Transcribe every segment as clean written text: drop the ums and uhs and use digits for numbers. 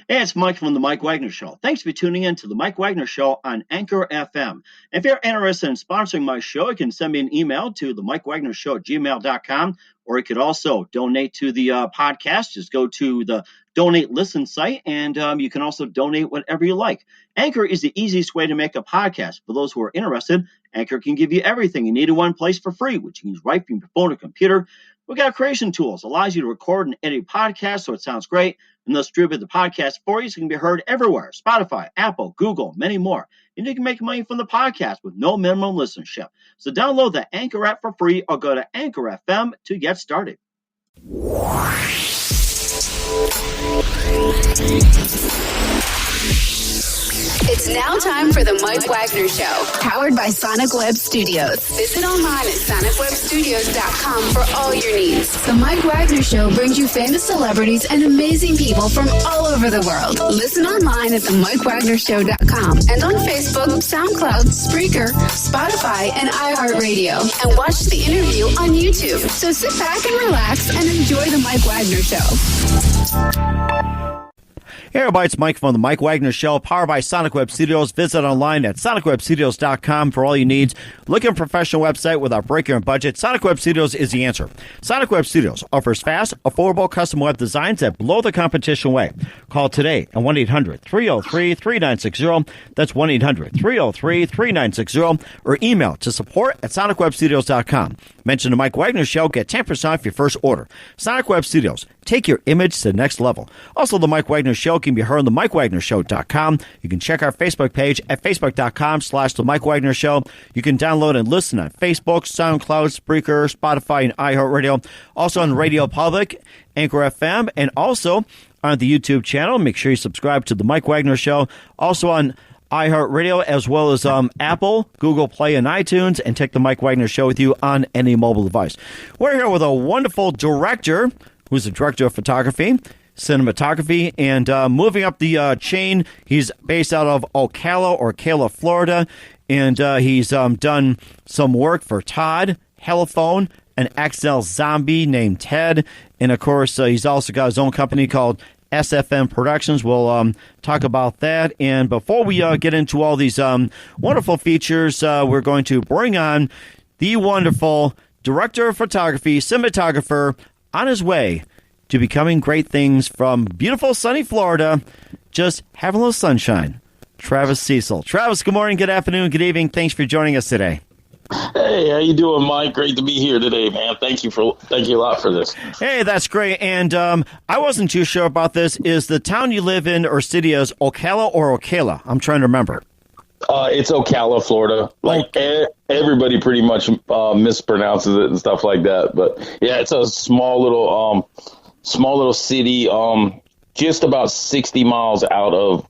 Hey, it's Mike from The Mike Wagner Show. Thanks for tuning in to The Mike Wagner Show on Anchor FM. If you're interested in sponsoring my show, you can send me an email to themikewagnershow@gmail.com, or you could also donate to the podcast. Just go to the Donate Listen site, and you can also donate whatever you like. Anchor is the easiest way to make a podcast. For those who are interested, Anchor can give you everything you need in one place for free, which you can use right from your phone or computer. We've got creation tools, allows you to record and edit podcasts so it sounds great, and they'll distribute the podcast for you so it can be heard everywhere. Spotify, Apple, Google, many more. And you can make money from the podcast with no minimum listenership. So download the Anchor app for free or go to Anchor FM to get started. It's now time for the Mike Wagner Show, powered by Sonic Web Studios. Visit online at sonicwebstudios.com for all your needs. The Mike Wagner Show brings you famous celebrities and amazing people from all over the world. Listen online at themikewagnershow.com and on Facebook, SoundCloud, Spreaker, Spotify, and iHeartRadio. And watch the interview on YouTube. So sit back and relax and enjoy the Mike Wagner Show. Hey everybody, it's Mike from the Mike Wagner Show, powered by Sonic Web Studios. Visit online at sonicwebstudios.com for all you need. Look at a professional website without breaking your budget. Sonic Web Studios is the answer. Sonic Web Studios offers fast, affordable custom web designs that blow the competition away. Call today at 1-800-303-3960. That's 1-800-303-3960. Or email to support@sonicwebstudios.com. Mention the Mike Wagner Show. Get 10% off your first order. Sonic Web Studios. Take your image to the next level. Also, the Mike Wagner Show can be heard on themikewagnershow.com. You can check our Facebook page at facebook.com/The Mike Wagner Show. You can download and listen on Facebook, SoundCloud, Spreaker, Spotify, and iHeartRadio. Also on Radio Public, Anchor FM, and also on the YouTube channel. Make sure you subscribe to The Mike Wagner Show. Also on iHeartRadio, as well as Apple, Google Play, and iTunes, and take the Mike Wagner Show with you on any mobile device. We're here with a wonderful director who's a director of photography, cinematography, and moving up the chain, he's based out of Ocala, Florida, and he's done some work for Todd, Telephone, an XL zombie named Ted, and of course, he's also got his own company called SFN Productions. We'll talk about that. And before we get into all these wonderful features, we're going to bring on the wonderful director of photography, cinematographer, on his way to becoming great things from beautiful sunny Florida, just having a little sunshine, Travis Cecil. Travis, good morning, good afternoon, good evening. Thanks for joining us today. Hey, how you doing, Mike? Great to be here today, man. Thank you a lot for this. Hey, that's great. And I wasn't too sure about this. Is the town you live in or city is Ocala or Ocala? I'm trying to remember. It's Ocala, Florida. Like everybody pretty much mispronounces it and stuff like that. But yeah, it's a small little city, just about 60 miles out of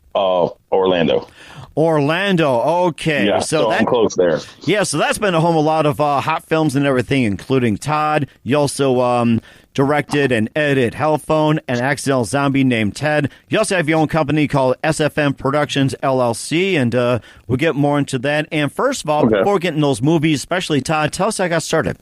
Orlando. Okay. Yeah, so I'm close there. Yeah, so that's been a home of a lot of hot films and everything, including Todd. You also directed and edited Telephone, an accidental zombie named Ted. You also have your own company called SFN Productions, LLC, and we'll get more into that. And first of all, before we get into those movies, especially Todd, tell us how I got started.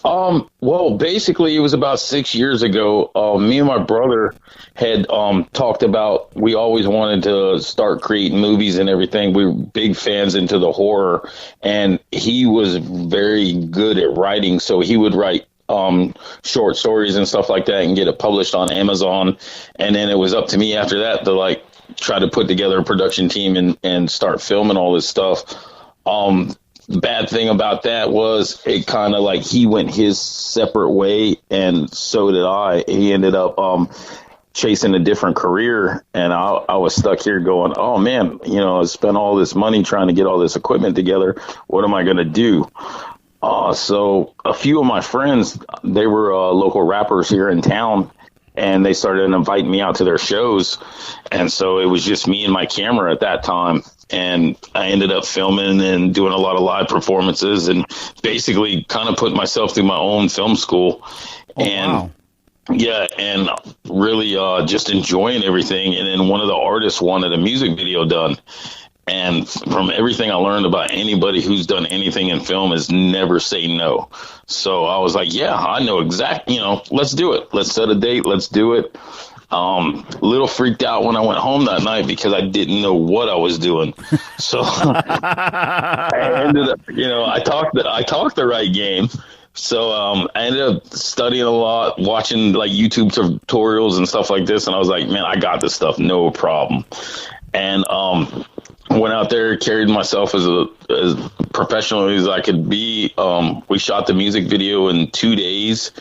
Well, basically, it was about 6 years ago. Me and my brother had talked about we always wanted to start creating movies and everything. We were big fans into the horror, and he was very good at writing, so he would write short stories and stuff like that and get it published on Amazon. And then it was up to me after that to try to put together a production team and start filming all this stuff. The bad thing about that was it kind of he went his separate way, and so did I. He ended up chasing a different career, and I was stuck here going, oh man, I spent all this money trying to get all this equipment together. What am I going to do? So a few of my friends, they were local rappers here in town, and they started inviting me out to their shows. And so it was just me and my camera at that time. And I ended up filming and doing a lot of live performances and basically kind of put myself through my own film school. Wow. Yeah, and really just enjoying everything. And then one of the artists wanted a music video done. And from everything I learned about anybody who's done anything in film is never say no. So I was like, yeah, I know exactly, let's do it. Let's set a date. Let's do it. Little freaked out when I went home that night because I didn't know what I was doing. So I ended up, I talked the right game. So I ended up studying a lot, watching like YouTube tutorials and stuff like this. And I was like, man, I got this stuff, no problem. And went out there, carried myself as professionally as I could be. We shot the music video in 2 days,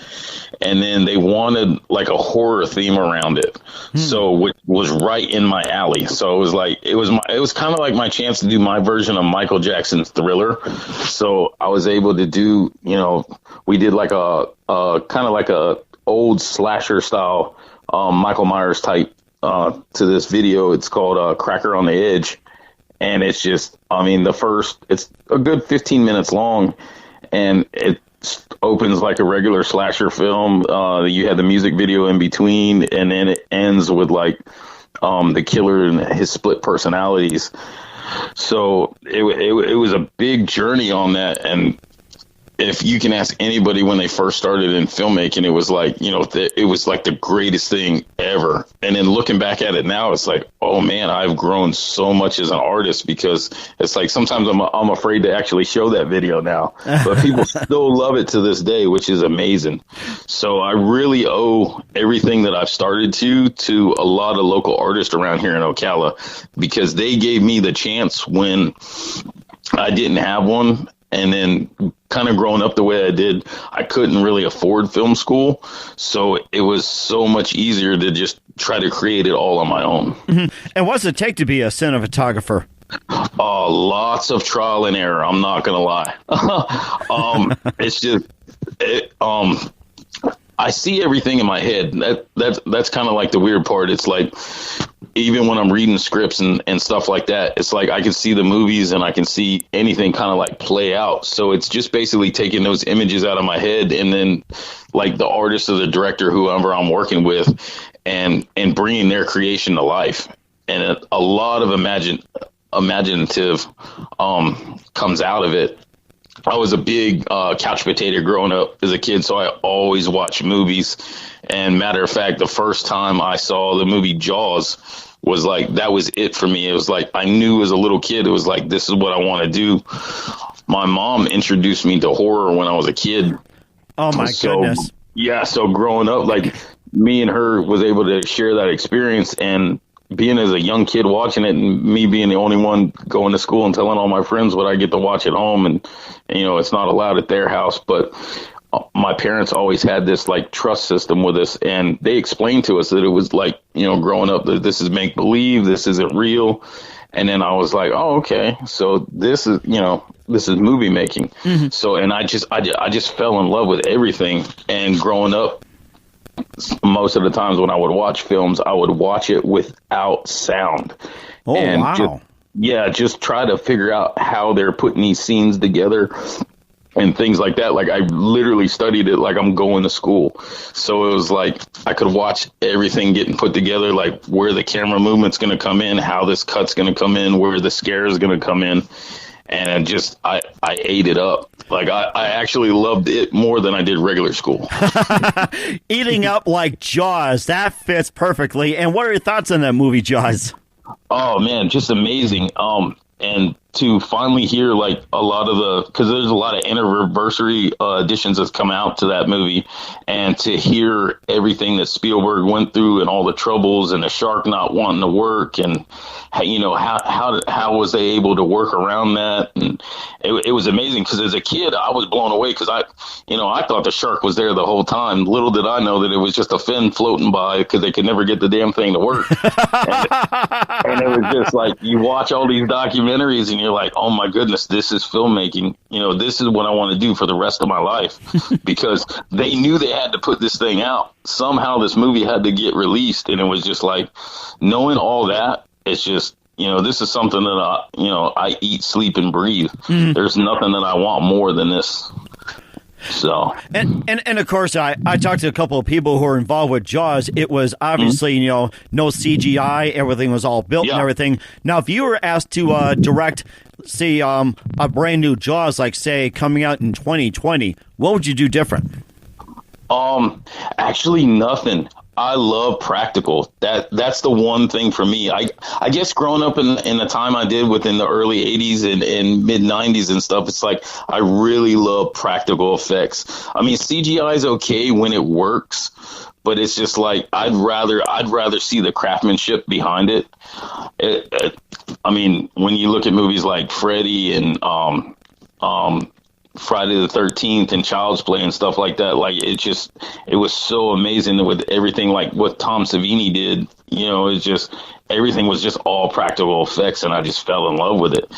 and then they wanted like a horror theme around it. So which was right in my alley. So it was kind of like my chance to do my version of Michael Jackson's Thriller. So I was able to do, we did like a kind of like a old slasher style Michael Myers type to this video. It's called Cracker on the Edge. And it's just, it's a good 15 minutes long, and it opens like a regular slasher film. You had the music video in between, and then it ends with like the killer and his split personalities. So it was a big journey on that. And if you can ask anybody when they first started in filmmaking, it was like, it was like the greatest thing ever. And then looking back at it now, it's like, oh man, I've grown so much as an artist, because it's like sometimes I'm afraid to actually show that video now, but people still love it to this day, which is amazing. So I really owe everything that I've started to a lot of local artists around here in Ocala, because they gave me the chance when I didn't have one. And then kind of growing up the way I did, I couldn't really afford film school. So it was so much easier to just try to create it all on my own. Mm-hmm. And what's it take to be a cinematographer? Lots of trial and error. I'm not going to lie. It's just, I see everything in my head. That's kind of like the weird part. It's like, even when I'm reading scripts and stuff like that, it's like I can see the movies and I can see anything kind of like play out. So it's just basically taking those images out of my head, and then like the artist or the director, whoever I'm working with, and bringing their creation to life. And a lot of imaginative comes out of it. I was a big couch potato growing up as a kid, so I always watched movies. And matter of fact, the first time I saw the movie Jaws was like, that was it for me. It was like, I knew as a little kid, it was like, this is what I want to do. My mom introduced me to horror when I was a kid. Oh my goodness. Yeah. So growing up, like me and her was able to share that experience, and being as a young kid watching it, and me being the only one going to school and telling all my friends what I get to watch at home. And it's not allowed at their house, but my parents always had this like trust system with us, and they explained to us that it was like, growing up, that this is make believe, this isn't real. And then I was like, oh, okay. So this is movie making. Mm-hmm. So, and I just fell in love with everything. And growing up, most of the times when I would watch films, I would watch it without sound. Oh, and wow. Just try to figure out how they're putting these scenes together and things like that. Like I literally studied it like I'm going to school. So it was like I could watch everything getting put together, like where the camera movement's going to come in, how this cut's going to come in, where the scare is going to come in. And I ate it up. Like I actually loved it more than I did regular school. Eating up like Jaws. That fits perfectly. And what are your thoughts on that movie, Jaws? Oh man, just amazing. And to finally hear like a lot of because there's a lot of anniversary editions that's come out to that movie, and to hear everything that Spielberg went through and all the troubles and the shark not wanting to work, and how was they able to work around that? And it was amazing, because as a kid I was blown away, because I thought the shark was there the whole time. Little did I know that it was just a fin floating by, because they could never get the damn thing to work. and it was just like, you watch all these documentaries and you're like, oh my goodness, this is filmmaking. This is what I want to do for the rest of my life, because they knew they had to put this thing out. Somehow this movie had to get released. And it was just like, knowing all that, it's just, this is something that I eat, sleep, and breathe. Mm-hmm. There's nothing that I want more than this. So and of course I talked to a couple of people who were involved with Jaws. It was obviously no CGI, everything was all built and everything. Now, if you were asked to direct, say, a brand new Jaws, like say coming out in 2020, what would you do different? Actually nothing. I love practical. That's the one thing for me. I guess growing up in the time I did within the early 80s and mid 90s and stuff, it's like I really love practical effects. I mean, CGI is okay when it works, but it's just like I'd rather see the craftsmanship behind it. I mean, when you look at movies like Freddy and Friday the 13th and Child's Play and stuff like that, like it was so amazing with everything, like what Tom Savini did. You know, it's just everything was just all practical effects, and I just fell in love with it.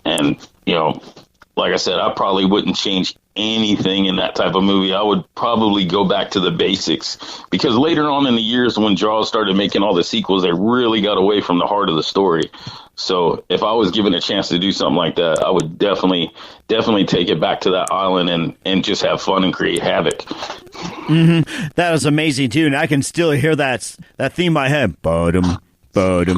And you know, like I said, I probably wouldn't change anything in that type of movie. I would probably go back to the basics, because later on in the years when Jaws started making all the sequels, they really got away from the heart of the story. So if I was given a chance to do something like that, I would definitely take it back to that island and just have fun and create havoc. Mm-hmm. That was amazing too, and I can still hear that theme in my head. Bodum. Oh, yeah.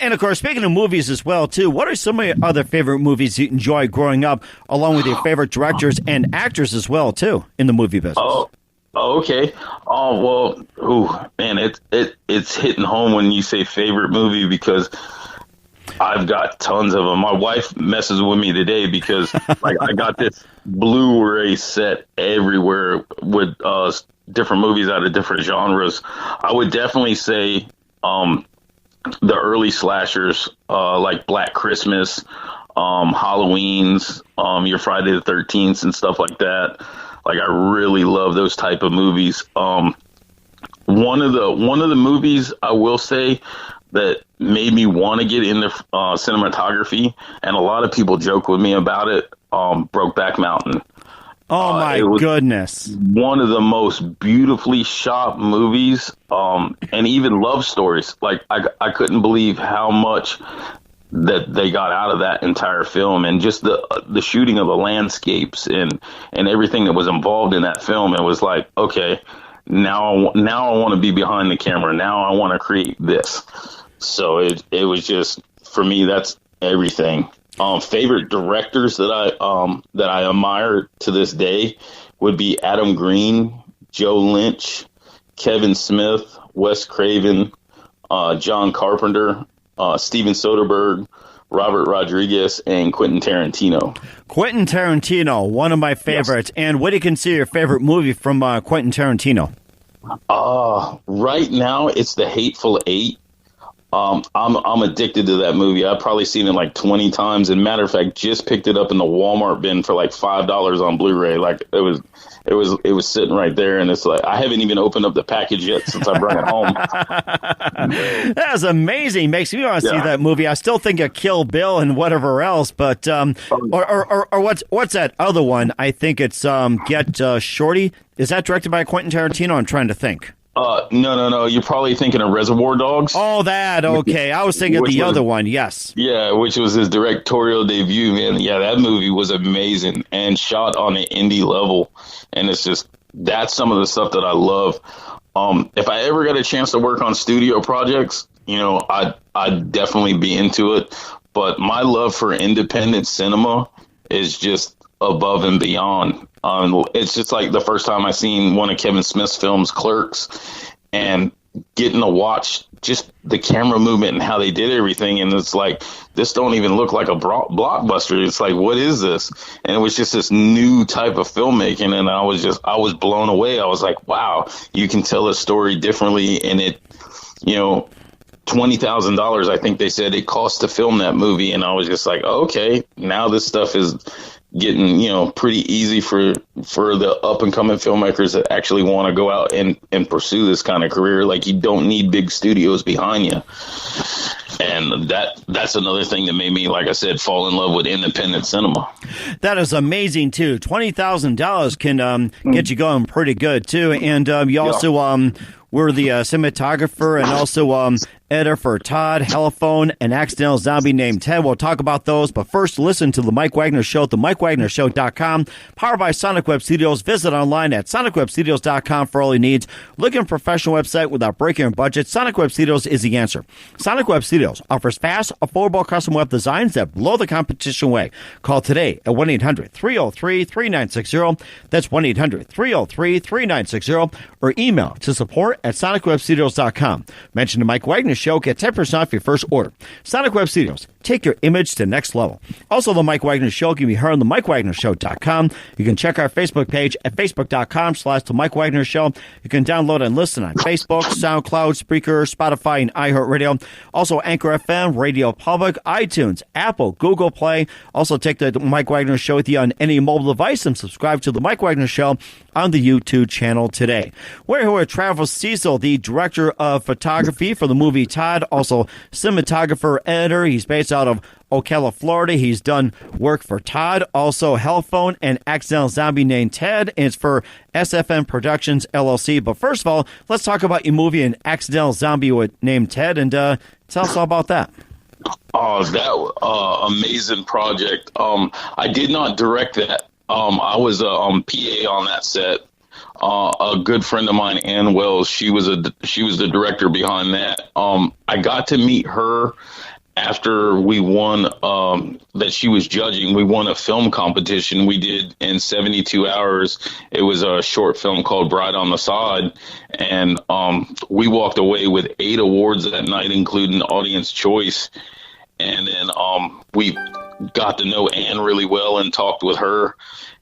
And of course, speaking of movies as well, too, what are some of your other favorite movies you enjoyed growing up, along with your favorite directors and actors as well, too, in the movie business? Oh, okay. Oh, well, man, it's hitting home when you say favorite movie, because I've got tons of them. My wife messes with me today because like I got this Blu-ray set everywhere with different movies out of different genres. I would definitely say the early slashers, like Black Christmas, Halloween's, your Friday the 13th and stuff like that. Like I really love those type of movies. One of the movies I will say that made me want to get into cinematography, and a lot of people joke with me about it, Brokeback Mountain. Oh my goodness. One of the most beautifully shot movies, and even love stories. Like I couldn't believe how much that they got out of that entire film, and just the shooting of the landscapes and everything that was involved in that film. It was like, okay, now I want to be behind the camera. Now I want to create this. So it was just, for me, that's everything. Favorite directors that I admire to this day would be Adam Green, Joe Lynch, Kevin Smith, Wes Craven, John Carpenter, Steven Soderbergh, Robert Rodriguez, and Quentin Tarantino. Quentin Tarantino, one of my favorites. Yes. And what do you consider your favorite movie from Quentin Tarantino? Right now, it's The Hateful Eight. I'm addicted to that movie. I've probably seen it like 20 times. And matter of fact, just picked it up in the Walmart bin for like $5 on Blu-ray. Like it was sitting right there, and it's like I haven't even opened up the package yet since I brought it home. That was amazing. Makes me want to see that movie. I still think of Kill Bill and whatever else, but or what's that other one? I think it's Get Shorty. Is that directed by Quentin Tarantino? I'm trying to think. No. You're probably thinking of Reservoir Dogs. Oh, that. Okay. I was thinking the other one. Yes. Yeah, which was his directorial debut, man. Yeah, that movie was amazing and shot on an indie level. And it's just, that's some of the stuff that I love. If I ever got a chance to work on studio projects, you know, I'd definitely be into it. But my love for independent cinema is just above and beyond. It's just like the first time I seen one of Kevin Smith's films, Clerks, and getting to watch just the camera movement and how they did everything. And it's like, this don't even look like a blockbuster. It's like, what is this? And it was just this new type of filmmaking. And I was blown away. I was like, wow, you can tell a story differently. And it, you know, $20,000, I think they said it cost to film that movie. And I was just like, okay, now this stuff is getting, you know, pretty easy for the up and coming filmmakers that actually want to go out and pursue this kind of career. Like, you don't need big studios behind you. And that's another thing that made me, like I said, fall in love with independent cinema. That is amazing too. $20,000 can get you going pretty good too. And you also were the cinematographer and also editor for Todd, Telephone, and Accidental Zombie named Ted. We'll talk about those, but first, listen to The Mike Wagner Show at themikewagnershow.com. Powered by Sonic Web Studios. Visit online at sonicwebstudios.com for all your needs. Looking for a professional website without breaking your budget? Sonic Web Studios is the answer. Sonic Web Studios offers fast, affordable custom web designs that blow the competition away. Call today at 1-800-303-3960. That's 1-800-303-3960. Or email to support at sonicwebstudios.com. Mention the Mike Wagner Show. Get 10% off your first order. Sonic Web Studios. Take your image to the next level. Also, the Mike Wagner Show can be heard on themikewagnershow.com. You can check our Facebook page at facebook.com/The Mike Wagner Show. You can download and listen on Facebook, SoundCloud, Spreaker, Spotify, and iHeartRadio. Also, Anchor FM, Radio Public, iTunes, Apple, Google Play. Also, take the Mike Wagner Show with you on any mobile device and subscribe to the Mike Wagner Show on the YouTube channel today. We're here with Travis Cecil, the director of photography for the movie Todd, also cinematographer, editor. He's based out of Ocala, Florida. He's done work for Todd, also Hellphone, and Accidental Zombie named Ted. And it's for SFN Productions, LLC. But first of all, let's talk about your movie, An Accidental Zombie named Ted, and tell us all about that. Oh, that amazing project. I did not direct that. I was a PA on that set. A good friend of mine, Ann Wells, she was the director behind that. I got to meet her after we won, that she was judging. We won a film competition we did in 72 hours. It was a short film called Bride on the Sod. And we walked away with 8 awards that night, including Audience Choice. And then we got to know Ann really well and talked with her.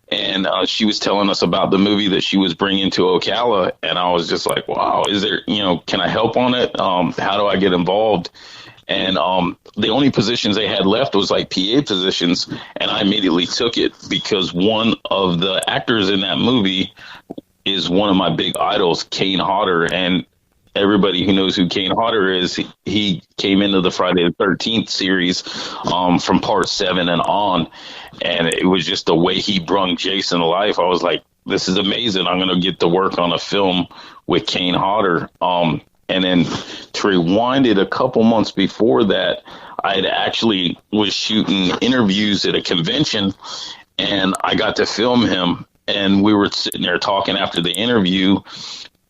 And she was telling us about the movie that she was bringing to Ocala. And I was just like, wow, is there, can I help on it? How do I get involved? And the only positions they had left was like PA positions. And I immediately took it because one of the actors in that movie is one of my big idols, Kane Hodder. And everybody who knows who Kane Hodder is, he came into the Friday the 13th series from part 7 and on. And it was just the way he brung Jason to life. I was like, this is amazing. I'm going to get to work on a film with Kane Hodder. And then to rewind it, a couple months before that, I had actually was shooting interviews at a convention, and I got to film him. And we were sitting there talking after the interview.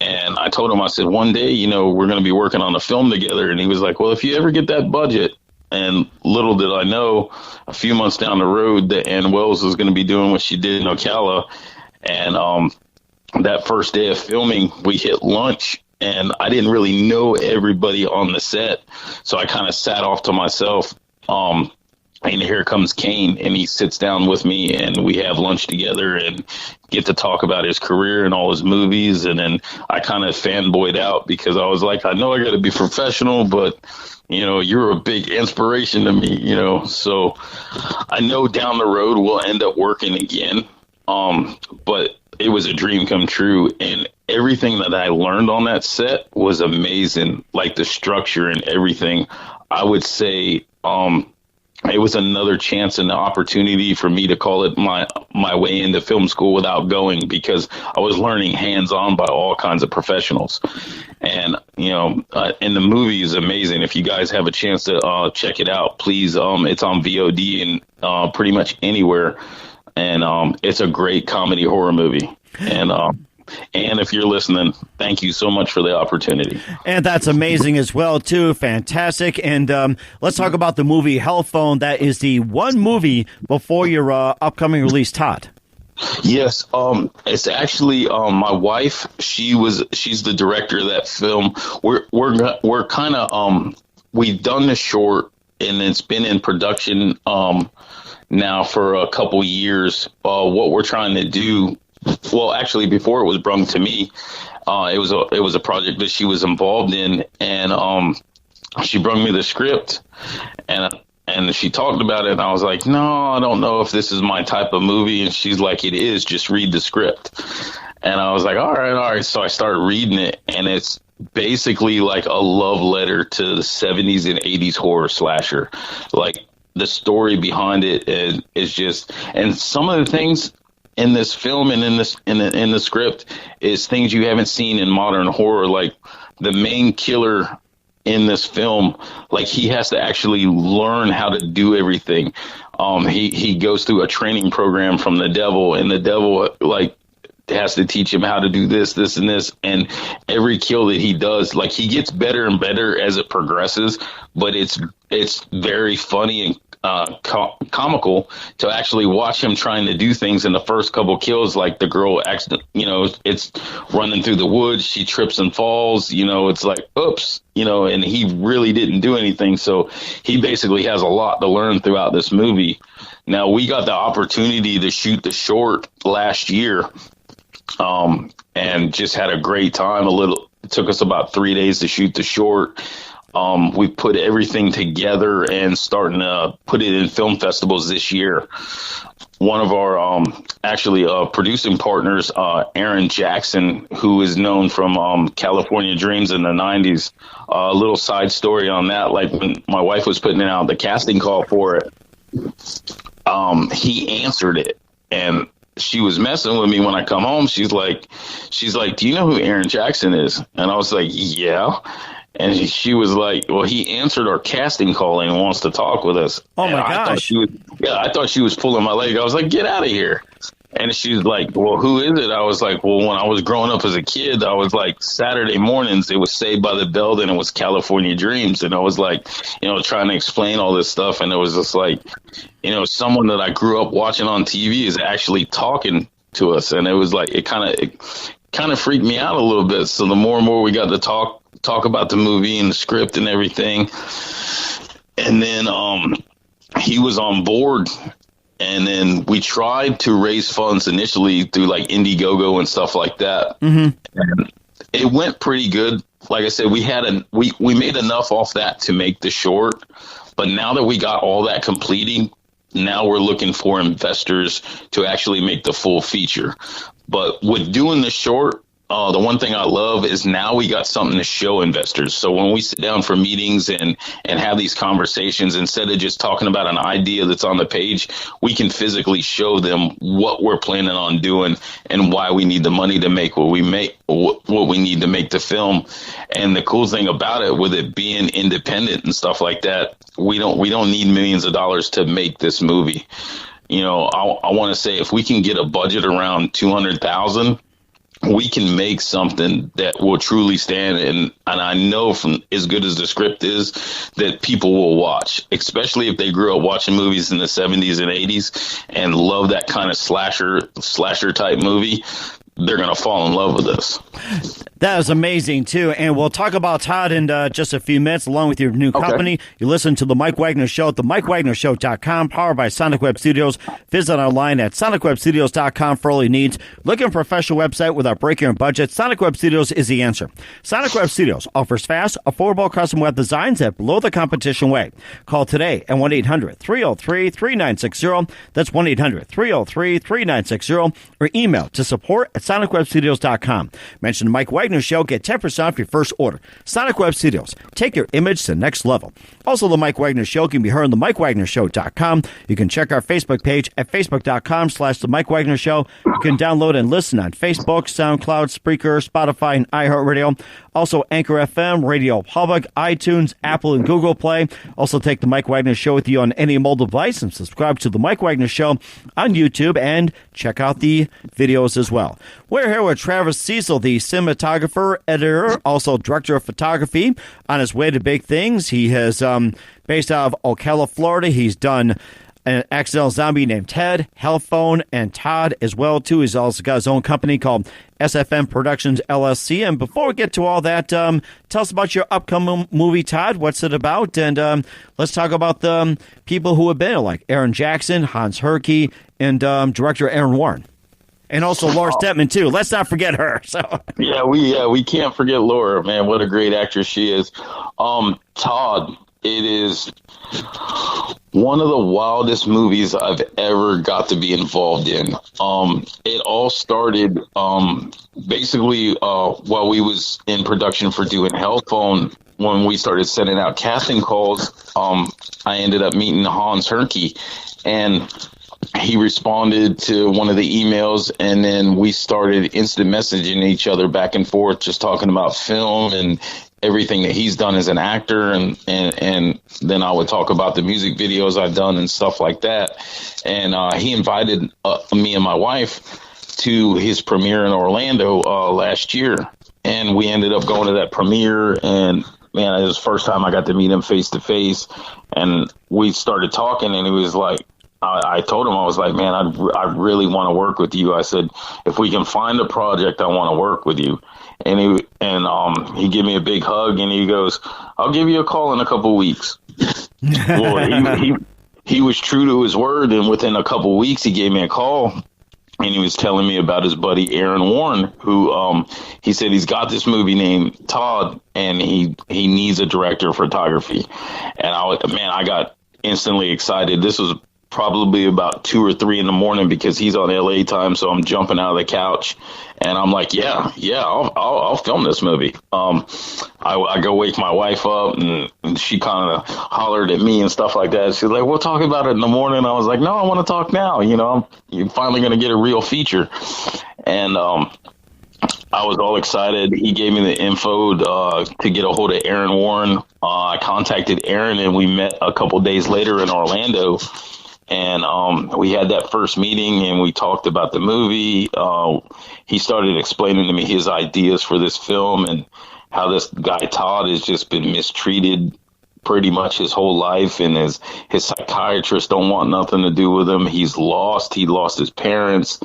And I told him, I said, one day, we're going to be working on a film together. And he was like, well, if you ever get that budget. And little did I know, a few months down the road, that Ann Wells was going to be doing what she did in Ocala. And that first day of filming, we hit lunch. And I didn't really know everybody on the set. So I kind of sat off to myself. And here comes Kane, and he sits down with me, and we have lunch together and get to talk about his career and all his movies. And then I kind of fanboyed out because I was like, I know I got to be professional, but, you're a big inspiration to me, So I know down the road we'll end up working again. But it was a dream come true. And everything that I learned on that set was amazing, like the structure and everything. I would say it was another chance and the opportunity for me to call it my way into film school without going, because I was learning hands-on by all kinds of professionals. And, and the movie is amazing. If you guys have a chance to check it out, please. It's on VOD and pretty much anywhere. And it's a great comedy horror movie. And if you're listening, thank you so much for the opportunity. And that's amazing as well, too. Fantastic. And let's talk about the movie Hellphone. That is the one movie before your upcoming release, Todd. Yes, it's actually my wife. She's the director of that film. We're kind of we've done the short, and it's been in production now for a couple years. What we're trying to do. Well, actually, before it was brung to me, it was a project that she was involved in, and she brung me the script, and she talked about it, and I was like, no, I don't know if this is my type of movie, and she's like, it is, just read the script, and I was like, all right, so I started reading it, and it's basically like a love letter to the 70s and 80s horror slasher, like the story behind it is just, and some of the things in this film and in the script is things you haven't seen in modern horror. Like the main killer in this film, like he has to actually learn how to do everything. He goes through a training program from the devil, and the devil like has to teach him how to do this, and this, and every kill that he does, like he gets better and better as it progresses. But it's very funny and comical to actually watch him trying to do things in the first couple kills. Like the girl it's running through the woods, she trips and falls, it's like, oops, and he really didn't do anything. So he basically has a lot to learn throughout this movie. Now, we got the opportunity to shoot the short last year, and just had a great time. It took us about 3 days to shoot the short. We put everything together and starting to put it in film festivals this year. One of our producing partners, Aaron Jackson, who is known from California Dreams in the 90s. A little side story on that, like when my wife was putting out the casting call for it, he answered it, and she was messing with me when I come home. She's like, do you know who Aaron Jackson is? And I was like, yeah. And she was like, well, he answered our casting call and wants to talk with us. Oh, my gosh. I thought she was pulling my leg. I was like, get out of here. And she's like, well, who is it? I was like, well, when I was growing up as a kid, I was like, Saturday mornings, it was Saved by the Bell, and it was California Dreams. And I was like, trying to explain all this stuff. And it was just like, someone that I grew up watching on TV is actually talking to us. And it was like, it kind of freaked me out a little bit. So the more and more we got to talk about the movie and the script and everything. And then he was on board. And then we tried to raise funds initially through like Indiegogo and stuff like that. Mm-hmm. And it went pretty good. Like I said, we made enough off that to make the short. But now that we got all that completing, now we're looking for investors to actually make the full feature. But with doing the short, the one thing I love is now we got something to show investors. So when we sit down for meetings and have these conversations, instead of just talking about an idea that's on the page, we can physically show them what we're planning on doing and why we need the money to make what we need to make the film. And the cool thing about it, with it being independent and stuff like that, we don't need millions of dollars to make this movie. I want to say if we can get a budget around $200,000, we can make something that will truly stand. And I know from as good as the script is that people will watch, especially if they grew up watching movies in the 70s and 80s and love that kind of slasher type movie. They're going to fall in love with this. That is amazing, too. And we'll talk about Todd in just a few minutes, along with your new company. You listen to The Mike Wagner Show at themikewagnershow.com, powered by Sonic Web Studios. Visit online at sonicwebstudios.com for all your needs. Looking for a professional website without breaking your budget? Sonic Web Studios is the answer. Sonic Web Studios offers fast, affordable custom web designs at below the competition way. Call today at 1-800-303-3960. That's 1-800-303-3960. Or email to support@sonicwebstudios.com. Mention Mike Wagner Show, get 10% off your first order. Sonic Web Studios, take your image to the next level. Also, The Mike Wagner Show can be heard on themikewagnershow.com. You can check our Facebook page at facebook.com/The Mike Wagner Show. You can download and listen on Facebook, SoundCloud, Spreaker, Spotify, and iHeartRadio. Also, Anchor FM, Radio Public, iTunes, Apple, and Google Play. Also, take The Mike Wagner Show with you on any mobile device and subscribe to The Mike Wagner Show on YouTube and check out the videos as well. We're here with Travis Cecil, the cinematographer, editor, also director of photography. On his way to big things, he has, based out of Ocala, Florida, he's done an accidental zombie named Ted, Hellphone, and Todd as well, too. He's also got his own company called SFN Productions, LLC. And before we get to all that, tell us about your upcoming movie, Todd. What's it about? And let's talk about the people who have been, like Aaron Jackson, Hans Herkey, and director Aaron Warren. And also Laura Stepman, too. Let's not forget her. So we can't forget Laura, man. What a great actress she is. Todd, it is one of the wildest movies I've ever got to be involved in. It all started basically while we was in production for doing Hellphone. When we started sending out casting calls, I ended up meeting Hans Herkey, and he responded to one of the emails, and then we started instant messaging each other back and forth, just talking about film and everything that he's done as an actor, and then I would talk about the music videos I've done and stuff like that. And he invited me and my wife to his premiere in Orlando last year, and we ended up going to that premiere. And man, it was the first time I got to meet him face to face, and we started talking, and he was like, I told him, I was like, man, I really want to work with you. I said, if we can find a project, I want to work with you. And he gave me a big hug, and he goes, I'll give you a call in a couple weeks. Well, he was true to his word, and within a couple weeks, he gave me a call, and he was telling me about his buddy Aaron Warren, who he said he's got this movie named Todd, and he needs a director of photography. And I got instantly excited. This was probably about 2 or 3 in the morning because he's on LA time. So I'm jumping out of the couch, and I'm like, yeah, I'll film this movie. I go wake my wife up, and she kind of hollered at me and stuff like that. She's like, we'll talk about it in the morning. I was like, no, I want to talk now. You're finally going to get a real feature. And I was all excited. He gave me the info to get a hold of Aaron Warren. I contacted Aaron, and we met a couple days later in Orlando. And we had that first meeting, and we talked about the movie. He started explaining to me his ideas for this film and how this guy Todd has just been mistreated pretty much his whole life, and his psychiatrist don't want nothing to do with him. He lost his parents.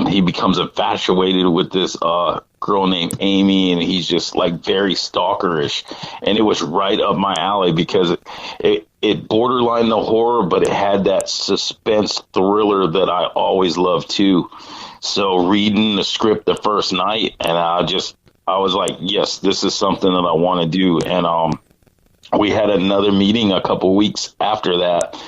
He becomes infatuated with this girl named Amy, and he's just like very stalkerish. And it was right up my alley because it borderlined the horror, but it had that suspense thriller that I always loved too. So reading the script the first night, and I was like, yes, this is something that I want to do. And we had another meeting a couple weeks after that,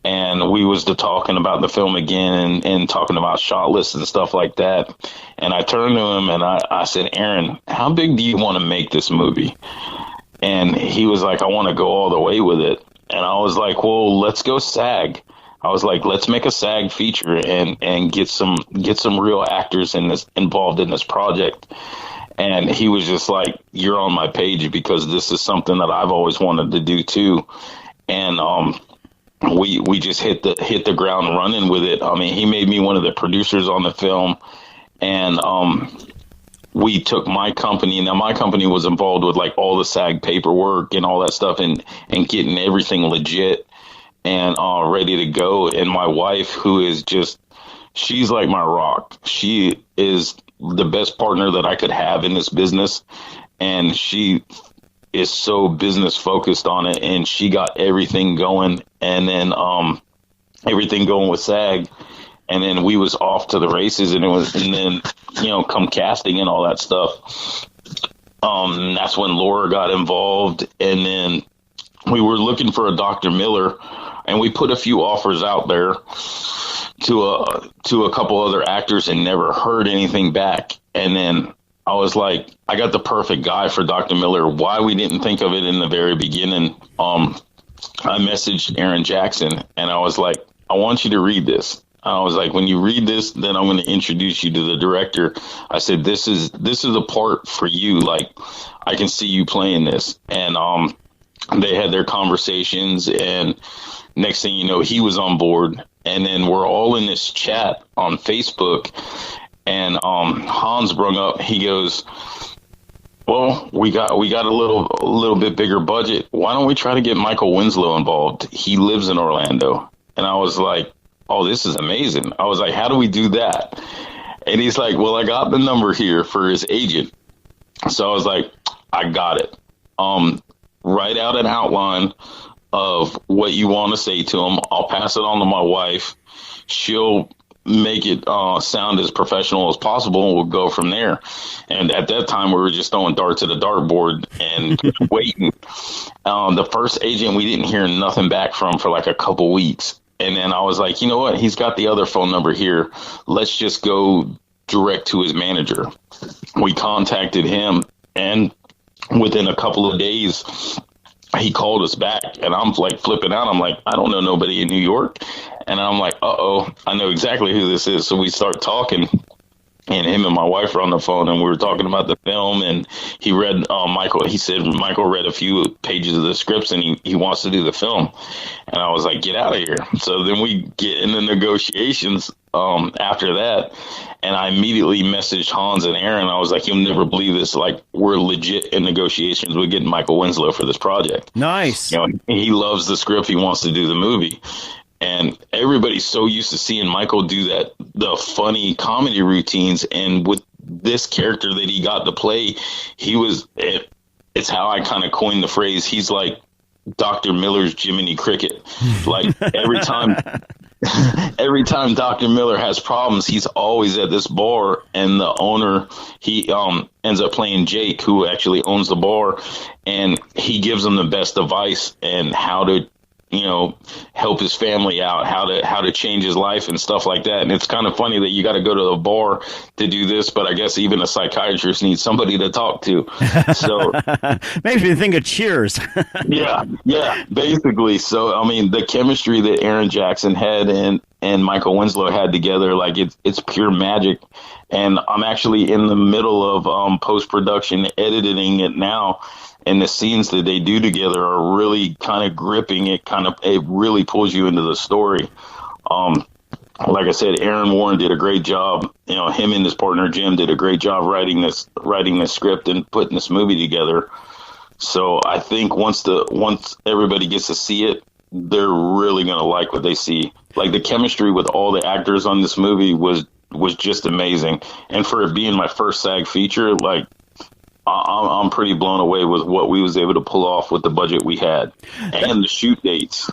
and we was talking about the film again and talking about shot lists and stuff like that. And I turned to him and I said, Aaron, how big do you want to make this movie? And he was like, I want to go all the way with it. And I was like, well, let's go SAG. I was like, let's make a SAG feature and get some real actors involved in this project. And he was just like, you're on my page because this is something that I've always wanted to do too. And we just hit the ground running with it. I mean, he made me one of the producers on the film, and we took my company. Now my company was involved with like all the SAG paperwork and all that stuff, and getting everything legit and ready to go. And my wife, who is she's like my rock. She is the best partner that I could have in this business, and she is so business focused on it, and she got everything going, and then everything going with SAG, and then we was off to the races, and then come casting and all that stuff. That's when Laura got involved, and then we were looking for a Dr. Miller, and we put a few offers out there to a couple other actors and never heard anything back. And then I was like, I got the perfect guy for Dr. Miller. Why we didn't think of it in the very beginning. I messaged Aaron Jackson, and I was like, I want you to read this. I was like, when you read this, then I'm going to introduce you to the director. I said, this is a part for you. Like, I can see you playing this. And they had their conversations, and next thing you know, he was on board. And then we're all in this chat on Facebook, and Hans brung up, he goes, well, we got a little bit bigger budget. Why don't we try to get Michael Winslow involved? He lives in Orlando. And I was like, oh, this is amazing. I was like, how do we do that? And he's like, well, I got the number here for his agent. So I was like, I got it. Write out an outline of what you want to say to him. I'll pass it on to my wife. She'll make it sound as professional as possible, and we'll go from there. And at that time, we were just throwing darts at a dartboard and waiting. The first agent, we didn't hear nothing back from for like a couple weeks. And then I was like, you know what? He's got the other phone number here. Let's just go direct to his manager. We contacted him, and within a couple of days, he called us back, and I'm like flipping out. I'm like, I don't know nobody in New York. And I'm like, I know exactly who this is. So we start talking, and him and my wife were on the phone, and we were talking about the film, and he read he said Michael read a few pages of the scripts, and he wants to do the film. And I was like, get out of here. So then we get into negotiations after that, and I immediately messaged Hans and Aaron. I was like, you'll never believe this, like, we're legit in negotiations with getting Michael Winslow for this project. Nice. He loves the script. He wants to do the movie. And everybody's so used to seeing Michael do the funny comedy routines. And with this character that he got to play, it's how I kind of coined the phrase. He's like Dr. Miller's Jiminy Cricket. Like every time Dr. Miller has problems, he's always at this bar, and the owner, he ends up playing Jake, who actually owns the bar, and he gives him the best advice and how to help his family out, how to change his life and stuff like that. And it's kind of funny that you got to go to the bar to do this, but I guess even a psychiatrist needs somebody to talk to. So makes me think of Cheers. yeah, basically. So, I mean, the chemistry that Aaron Jackson had and Michael Winslow had together, like it's pure magic. And I'm actually in the middle of post-production editing it now. And the scenes that they do together are really kind of gripping. It really pulls you into the story. Like I said, Aaron Warren did a great job. Him and his partner Jim did a great job writing this script and putting this movie together. So I think once everybody gets to see it, they're really going to like what they see. Like the chemistry with all the actors on this movie was just amazing. And for it being my first SAG feature, like, I'm pretty blown away with what we was able to pull off with the budget we had and the shoot dates.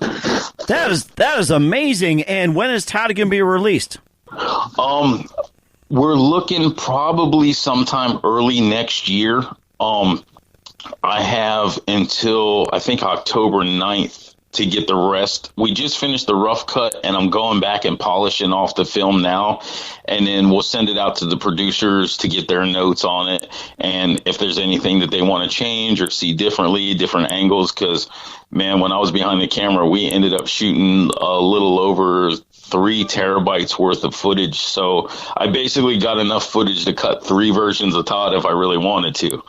That is amazing. And when is Todd going to be released? We're looking probably sometime early next year. I have until I think October 9th to get the rest. We just finished the rough cut, and I'm going back and polishing off the film now, and then we'll send it out to the producers to get their notes on it, and if there's anything that they want to change or see differently, different angles, because, man, when I was behind the camera, we ended up shooting a little over 3 terabytes worth of footage, so I basically got enough footage to cut 3 versions of Todd if I really wanted to.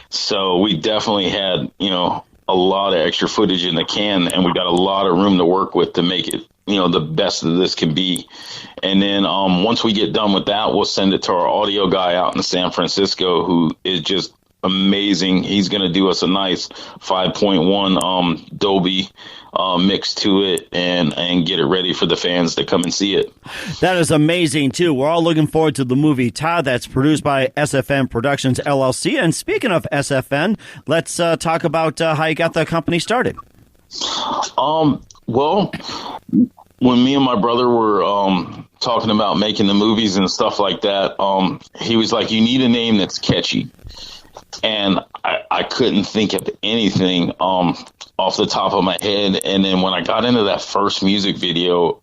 So we definitely had, a lot of extra footage in the can, and we got a lot of room to work with to make it, the best that this can be. And then once we get done with that, we'll send it to our audio guy out in San Francisco, who is just amazing. He's going to do us a nice 5.1 Dolby mix to it and get it ready for the fans to come and see it. That is amazing, too. We're all looking forward to the movie Todd, that's produced by SFN Productions, LLC. And speaking of SFN, let's talk about how you got the company started. Well, when me and my brother were talking about making the movies and stuff like that, he was like, you need a name that's catchy. And I couldn't think of anything off the top of my head. And then when I got into that first music video,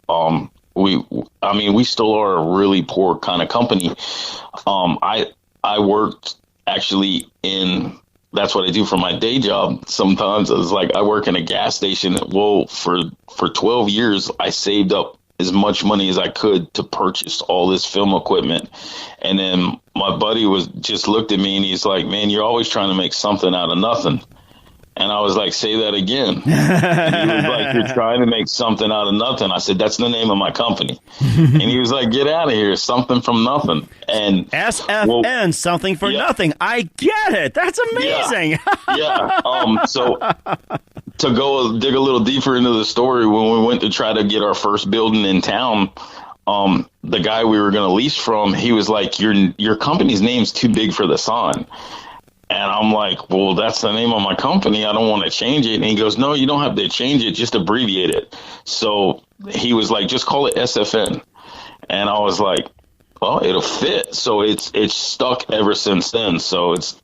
we still are a really poor kind of company. I worked actually that's what I do for my day job. Sometimes it's like I work in a gas station. Well, for 12 years, I saved up as much money as I could to purchase all this film equipment. And then my buddy just looked at me and he's like, man, you're always trying to make something out of nothing. And I was like, say that again. And he was like, you're trying to make something out of nothing. I said, that's the name of my company. And he was like, get out of here. Something from nothing. And SFN, something for nothing. I get it. That's amazing. Yeah. So to go dig a little deeper into the story, when we went to try to get our first building in town, the guy we were going to lease from, he was like, your company's name's too big for the sign. And I'm like, well, that's the name of my company. I don't want to change it. And he goes, no, you don't have to change it. Just abbreviate it. So he was like, just call it SFN. And I was like, well, it'll fit. So it's stuck ever since then. So it's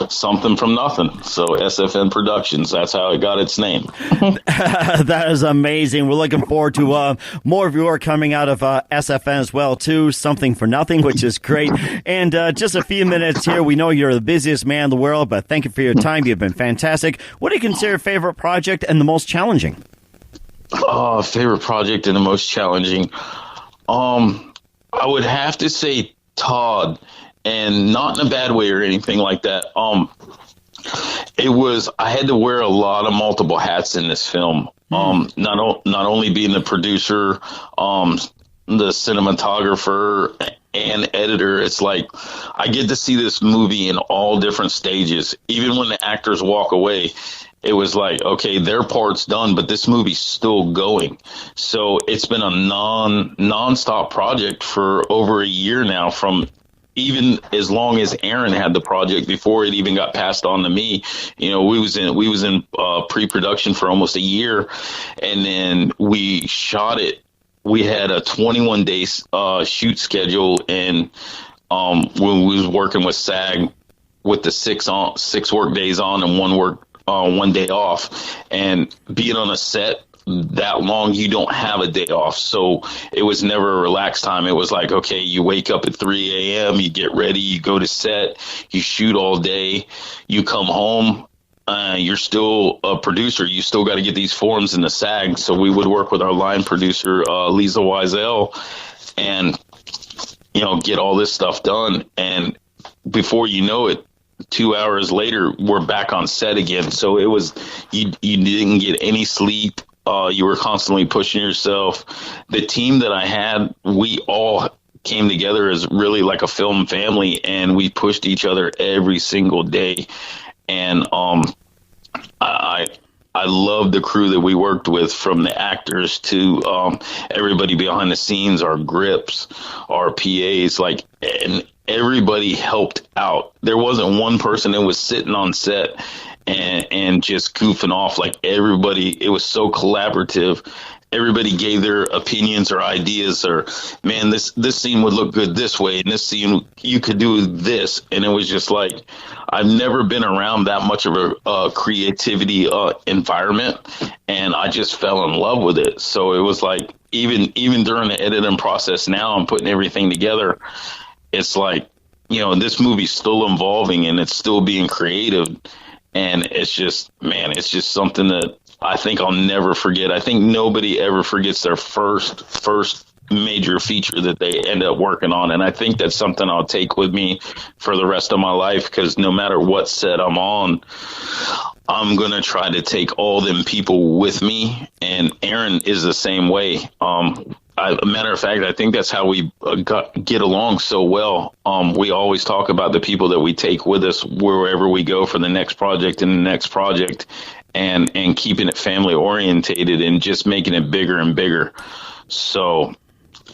something from nothing. So SFN Productions, that's how it got its name. That is amazing. We're looking forward to more of your work coming out of SFN as well, too. Something for nothing, which is great. And just a few minutes here. We know you're the busiest man in the world, but thank you for your time. You've been fantastic. What do you consider your favorite project and the most challenging? Favorite project and the most challenging? I would have to say Todd, and not in a bad way or anything like that. I had to wear a lot of multiple hats in this film. Not only being the producer, the cinematographer and editor, it's like I get to see this movie in all different stages. Even when the actors walk away, it was like, okay, their part's done, but this movie's still going. So it's been a non-stop project for over a year now, from even as long as Aaron had the project before it even got passed on to me. You know, we was in pre-production for almost a year, and then we shot it. We had a 21-day shoot schedule, and when we was working with SAG with the 6 work days on and one day off, and being on a set that long, you don't have a day off. So it was never a relaxed time. It was like, okay, you wake up at 3 a.m., you get ready, you go to set, you shoot all day, you come home, you're still a producer. You still got to get these forms in the SAG. So we would work with our line producer, Lisa Wiesel, and, you know, get all this stuff done. And before you know it, 2 hours later, we're back on set again. So it was, you didn't get any sleep. You were constantly pushing yourself. The team that I had, we all came together as really like a film family, and we pushed each other every single day. And I love the crew that we worked with, from the actors to everybody behind the scenes, our grips, our PAs, like, and everybody helped out. There wasn't one person that was sitting on set and just goofing off. Like, everybody, it was so collaborative. Everybody gave their opinions or ideas, or, man, this scene would look good this way, and this scene you could do this. And it was just like, I've never been around that much of a creativity environment, and I just fell in love with it. So it was like, even during the editing process now, I'm putting everything together. It's like, you know, this movie's still evolving and it's still being creative. And it's just, man, it's just something that I think I'll never forget. I think nobody ever forgets their first major feature that they end up working on. And I think that's something I'll take with me for the rest of my life, because no matter what set I'm on, I'm going to try to take all them people with me. And Aaron is the same way. A matter of fact, I think that's how we get along so well. We always talk about the people that we take with us wherever we go for the next project and the next project, and keeping it family orientated and just making it bigger and bigger. So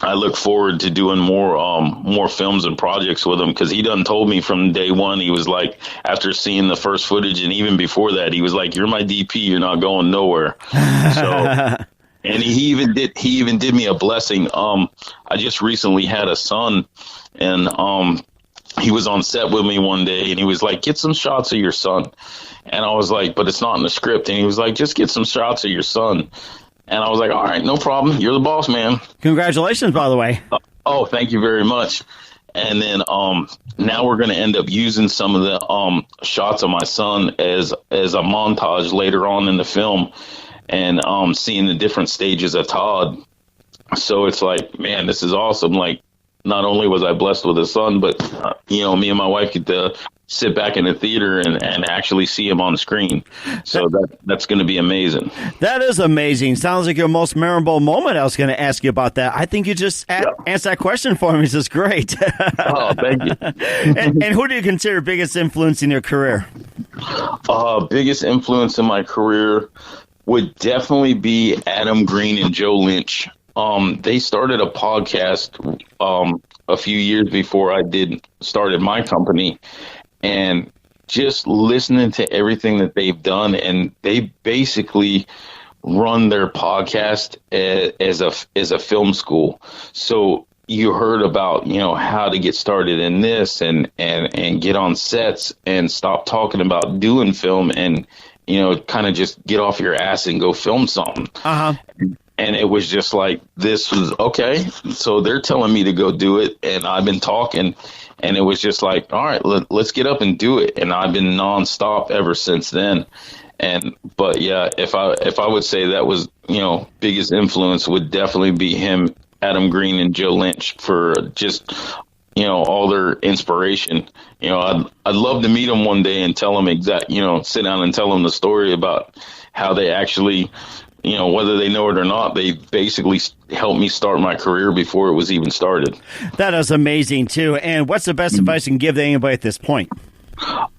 I look forward to doing more films and projects with him, because he done told me from day one. He was like, after seeing the first footage, and even before that, he was like, "You're my DP. You're not going nowhere." So. And he even did me a blessing. I just recently had a son, and he was on set with me one day, and he was like, "Get some shots of your son." And I was like, "But it's not in the script." And he was like, "Just get some shots of your son." And I was like, "All right, no problem. You're the boss, man." Congratulations, by the way. Oh, thank you very much. And then now we're going to end up using some of the shots of my son as a montage later on in the film, and seeing the different stages of Todd. So it's like, man, this is awesome. Like, not only was I blessed with a son, but, you know, me and my wife get to sit back in the theater and actually see him on screen. So that's going to be amazing. That is amazing. Sounds like your most memorable moment. I was going to ask you about that. I think you just answered that question for me. This is great. Oh, thank you. and who do you consider biggest influence in your career? Biggest influence in my career would definitely be Adam Green and Joe Lynch. They started a podcast a few years before I started my company, and just listening to everything that they've done, and they basically run their podcast as a film school. So you heard about, you know, how to get started in this and get on sets and stop talking about doing film, and, you know, kind of just get off your ass and go film something. And it was just like, this was okay. So they're telling me to go do it, and I've been talking, and it was just like, all right, let's get up and do it. And I've been nonstop ever since then. But yeah, if I would say that was, you know, biggest influence would definitely be him, Adam Green, and Joe Lynch, for just all their inspiration. I'd love to meet them one day and tell them sit down and tell them the story about how they actually, whether they know it or not, they basically helped me start my career before it was even started. That is amazing too. And what's the best advice you can give to anybody at this point?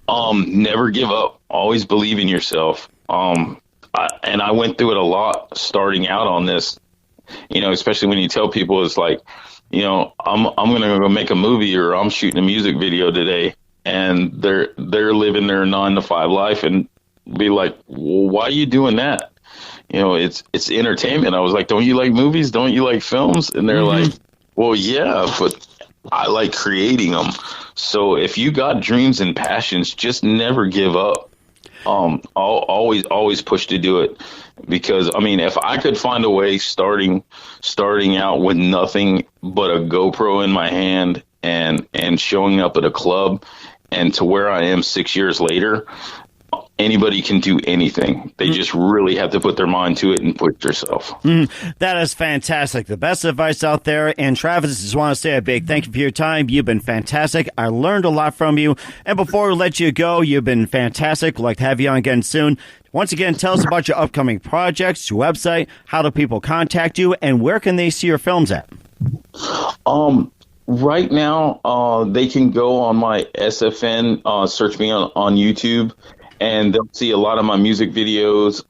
Never give up. Always believe in yourself. And I went through it a lot starting out on this, especially when you tell people it's like, I'm going to go make a movie, or I'm shooting a music video today, and they're living their 9-to-5 life, and be like, well, why are you doing that? It's entertainment. I was like, don't you like movies? Don't you like films? And they're like, well, yeah, but I like creating them. So if you got dreams and passions, just never give up. Always push to do it, because if I could find a way starting out with nothing but a GoPro in my hand and showing up at a club, and to where I am 6 years later, anybody can do anything. They just really have to put their mind to it and push yourself. That is fantastic. The best advice out there. And Travis, just want to say a big thank you for your time. You've been fantastic. I learned a lot from you. And before we let you go, you've been fantastic. We'd like to have you on again soon. Once again, tell us about your upcoming projects, your website, how do people contact you, and where can they see your films at? Right now, they can go on my SFN, search me on YouTube, and they'll see a lot of my music videos.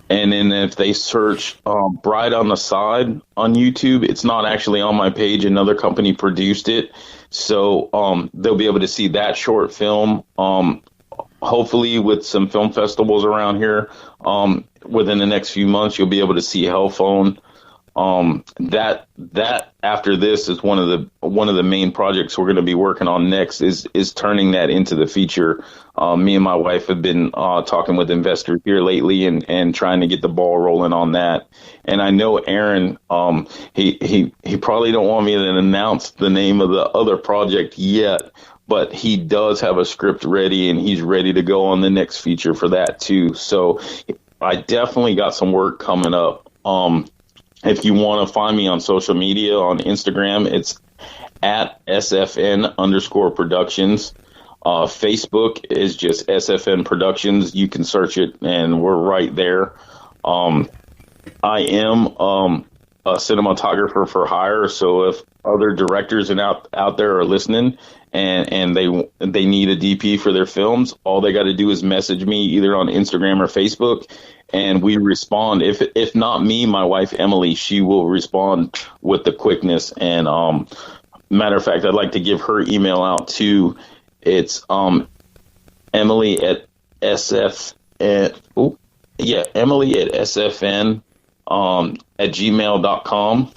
And then if they search Bride on the Side on YouTube, it's not actually on my page. Another company produced it. So they'll be able to see that short film, hopefully with some film festivals around here. Within the next few months, you'll be able to see Hellphone. That after this is one of the main projects we're going to be working on next is turning that into the feature. Me and my wife have been talking with investors here lately and trying to get the ball rolling on that. And I know Aaron, he probably don't want me to announce the name of the other project yet, but he does have a script ready and he's ready to go on the next feature for that too. So I definitely got some work coming up. If you want to find me on social media, on Instagram, it's at SFN_Productions. Facebook is just SFN Productions. You can search it, and we're right there. I am a cinematographer for hire, so if other directors out there are listening and they need a DP for their films, all they got to do is message me either on Instagram or Facebook, and we respond. If not me, my wife Emily, she will respond with the quickness. And matter of fact, I'd like to give her email out too. It's Emily at SFN at gmail.com.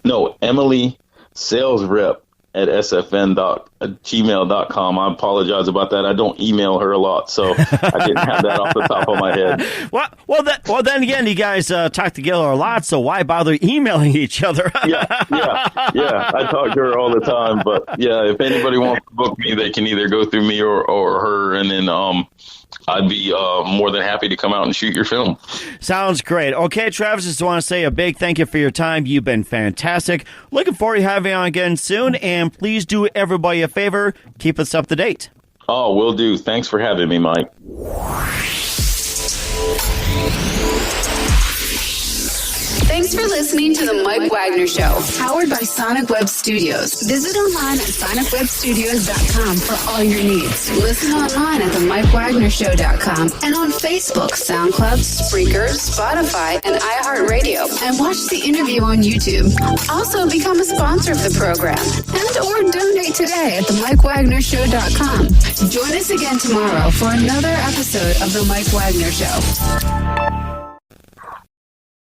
No, Emily sales rep at sfn.gmail.com. I apologize about that. I don't email her a lot, so I didn't have that off the top of my head. Well, then again, you guys talk together a lot, so why bother emailing each other? Yeah. I talk to her all the time, but yeah, if anybody wants to book me, they can either go through me or her, and then I'd be more than happy to come out and shoot your film. Sounds great. Okay, Travis, just want to say a big thank you for your time. You've been fantastic. Looking forward to having you on again soon, and please do everybody a favor. Keep us up to date. Oh, will do. Thanks for having me, Mike. Thanks for listening to The Mike Wagner Show, powered by Sonic Web Studios. Visit online at sonicwebstudios.com for all your needs. Listen online at themikewagnershow.com and on Facebook, SoundCloud, Spreaker, Spotify, and iHeartRadio. And watch the interview on YouTube. Also, become a sponsor of the program and or donate today at themikewagnershow.com. Join us again tomorrow for another episode of The Mike Wagner Show.